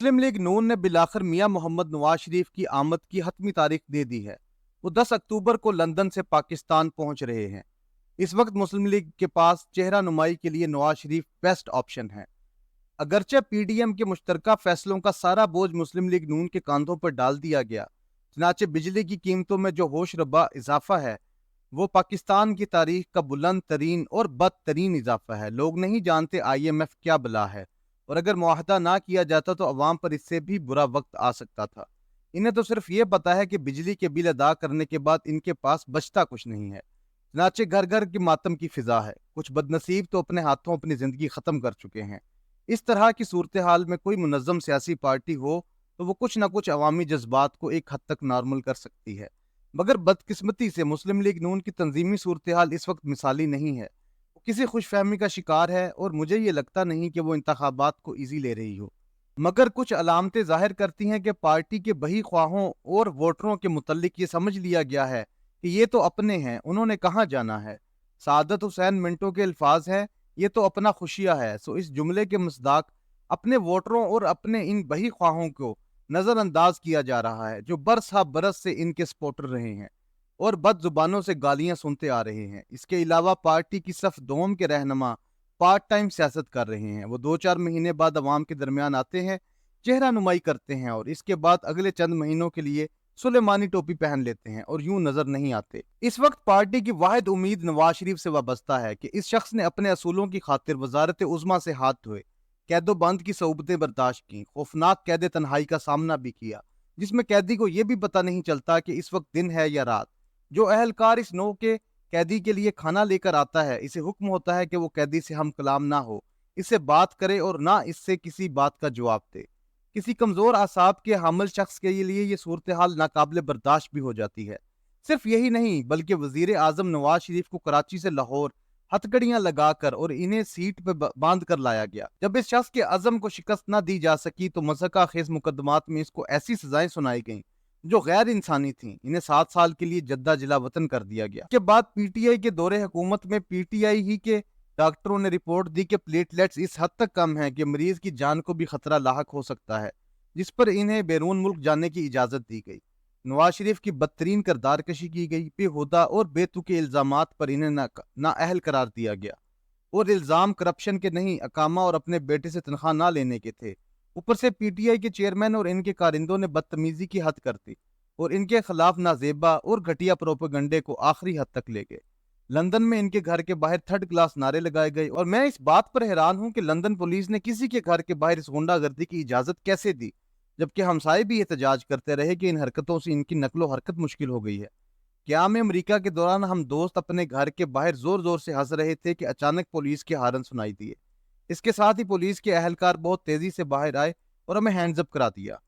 मुस्लिम league नून ने बिलाखिर मियां मोहम्मद नवाज शरीफ की आमद की हतमी तारीख दे दी है। वो 10 अक्टूबर को लंदन से पाकिस्तान पहुंच रहे हैं। इस वक्त मुस्लिम लीग के पास चेहरा नुमाई के लिए नवाज शरीफ बेस्ट ऑप्शन है। अगरचे पीडीएम के मुश्तरका फैसलों का सारा बोझ मुस्लिम लीग नून के कांधों पर डाल दिया गया, चनाचे बिजली की कीमतों में जो होश रबा इजाफा है वो पाकिस्तान की तारीख का बुलंद तरीन और बदतरीन इजाफा है। लोग नहीं जानते IMF क्या बला है, और अगर मुआहदा ना किया जाता तो अवाम पर इससे भी बुरा वक्त आ सकता था। इन्हें तो सिर्फ ये पता है कि बिजली के बिल अदा करने के बाद इनके पास बचता कुछ नहीं है। चनाचे घर घर की मातम की फिजा है। कुछ बदनसीब तो अपने हाथों अपनी जिंदगी खत्म कर चुके हैं। इस तरह की सूरत हाल में कोई मुनज़्ज़म सियासी पार्टी हो तो वो कुछ ना कुछ अवामी जज्बात को एक हद तक नॉर्मल कर सकती है। मगर बदकिस्मती से मुस्लिम लीग नून की तंजीमी सूरत हाल इस वक्त मिसाली नहीं है। वो किसी खुशफहमी का शिकार है, और मुझे ये लगता नहीं कि वो इंतखाबात को ईजी ले रही हो। मगर कुछ अलामतें जाहिर करती हैं कि पार्टी के बही ख्वाहों और वोटरों के मुतल्लिक ये समझ लिया गया है कि ये तो अपने हैं, उन्होंने कहाँ जाना है। सादत हुसैन मिंटो के अल्फाज हैं, ये तो अपना खुशिया है। सो इस जुमले के मसदाक अपने वोटरों और अपने इन बही ख्वाहों को नजरअंदाज किया जा रहा है, जो बरस हा बरस से इनके सपोर्टर रहे हैं और बद जुबानों से गालियां सुनते आ रहे हैं। इसके अलावा पार्टी की सफ दोम के रहनुमा पार्ट टाइम सियासत कर रहे हैं। वो 2-4 महीने बाद अवाम के दरमियान आते हैं, चेहरा नुमाई करते हैं, और इसके बाद अगले चंद महीनों के लिए सुलेमानी टोपी पहन लेते हैं और यूं नजर नहीं आते। इस वक्त पार्टी की वाहिद उम्मीद नवाज शरीफ से वाबस्ता है कि इस शख्स ने अपने असूलों की खातिर वजारत उज़्मा से हाथ धोए, कैदो बंद की सऊबतें बर्दाश्त की, खौफनाक कैद तन्हाई का सामना भी किया, जिसमें कैदी को यह भी पता नहीं चलता कि इस वक्त दिन है या रात। जो अहलकार इस नौ के कैदी के लिए खाना लेकर आता है, इसे हुक्म होता है कि वो कैदी से हम कलाम ना हो, इससे बात करे और ना इससे किसी बात का जवाब दे। किसी कमजोर आसाब के हामिल शख्स के लिए ये सूरत हाल नाकाबिले बर्दाश्त भी हो जाती है। सिर्फ यही नहीं, बल्कि वजीर आजम नवाज शरीफ को कराची से लाहौर हथकड़ियां लगाकर और इन्हें सीट पर बांध कर लाया गया। जब इस शख्स के अज़म को शिकस्त न दी जा सकी तो मज़हका खेज मुकदमात में इसको ऐसी सजाएं सुनाई गईं जो गैर इंसानी थीं। इन्हें 7 साल के लिए जद्दा जिला वतन कर दिया गया। के बाद PTI के दौरे हुकूमत में PTI ही के डॉक्टरों ने रिपोर्ट दी कि प्लेटलेट्स इस हद तक कम हैं कि मरीज की जान को भी खतरा लाहक हो सकता है, जिस पर इन्हें बैरून मुल्क जाने की इजाजत दी गई। नवाज शरीफ की बदतरीन किरदार कशी की गई। बेहुदा और बेतुके इल्जामात पर इन्हें नाअहल करार दिया गया, और इल्जाम करप्शन के नहीं, अकामा और अपने बेटे से तनख्वाह ना लेने के थे। ऊपर से PTI के चेयरमैन और इनके कारिंदों ने बदतमीजी की हद कर दी और इनके खिलाफ नाजेबा और घटिया प्रोपेगंडे को आखिरी हद तक ले गए। लंदन में इनके घर के बाहर थर्ड क्लास नारे लगाए गए, और मैं इस बात पर हैरान हूं कि लंदन पुलिस ने किसी के घर के बाहर इस गुंडागर्दी की इजाजत कैसे दी, जबकि हमसाए भी एहतजाज करते रहे कि इन हरकतों से इनकी नकलो हरकत मुश्किल हो गई है। क्या में अमरीका के दौरान हम दोस्त अपने घर के बाहर जोर जोर से हंस रहे थे कि अचानक पुलिस के हारन सुनाई दिए। इसके साथ ही पुलिस के अहलकार बहुत तेजी से बाहर आए और हमें हैंड्स अप करा दिया।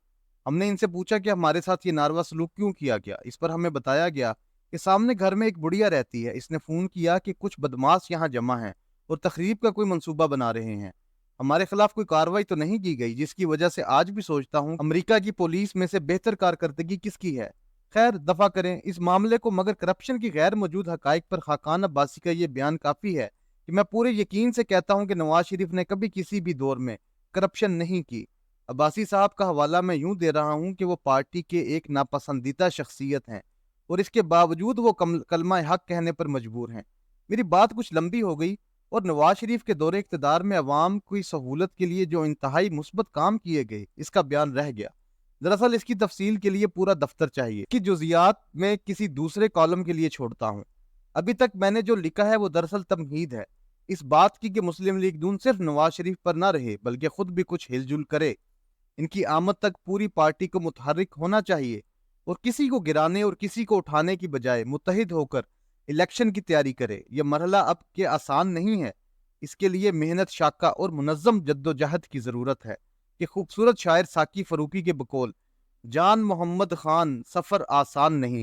हमने इनसे पूछा कि हमारे साथ ये नारवा सलूक क्यों किया गया। इस पर हमें बताया गया कि सामने घर में एक बुढ़िया रहती है, इसने फोन किया कि कुछ बदमाश यहाँ जमा हैं और तकरीब का कोई मंसूबा बना रहे हैं। हमारे खिलाफ कोई कार्रवाई तो नहीं की गई, जिसकी वजह से आज भी सोचता हूँ अमेरिका की पुलिस में से बेहतर कारकर्दगी किसकी है। खैर, दफा करें इस मामले को, मगर करप्शन की गैर मौजूद हकाइक पर खाकान अब्बासी का ये बयान काफी है कि मैं पूरे यकीन से कहता हूँ कि नवाज शरीफ ने कभी किसी भी दौर में करप्शन नहीं की। अब्बासी साहब का हवाला मैं यूं दे रहा हूं कि वो पार्टी के एक नापसंदीदा शख्सियत हैं, और इसके बावजूद वो कलमा हक कहने पर मजबूर हैं। मेरी बात कुछ लंबी हो गई, और नवाज शरीफ के दौरे इक़्तिदार में अवाम की सहूलत के लिए जो इंतहाई मुस्बत काम किए गए, इसका बयान रह गया। दरअसल इसकी तफसील के लिए पूरा दफ्तर चाहिए कि जुजियात में किसी दूसरे कॉलम के लिए छोड़ता हूँ। अभी तक मैंने जो लिखा है वो दरअसल तमहीद है इस बात की कि मुस्लिम लीग नून सिर्फ नवाज शरीफ पर ना रहे, बल्कि खुद भी कुछ हिलजुल करे। इनकी आमद तक पूरी पार्टी को मुतहर्रिक होना चाहिए, और किसी को गिराने और किसी को उठाने की बजाय मुत्तहिद होकर इलेक्शन की तैयारी करे। यह मरहला अब के आसान नहीं है। इसके लिए मेहनत शाका और मुनज़्ज़म जद्दोजहद की ज़रूरत है। कि खूबसूरत शायर साकी फरूकी के बकौल, जान मोहम्मद खान सफ़र आसान नहीं।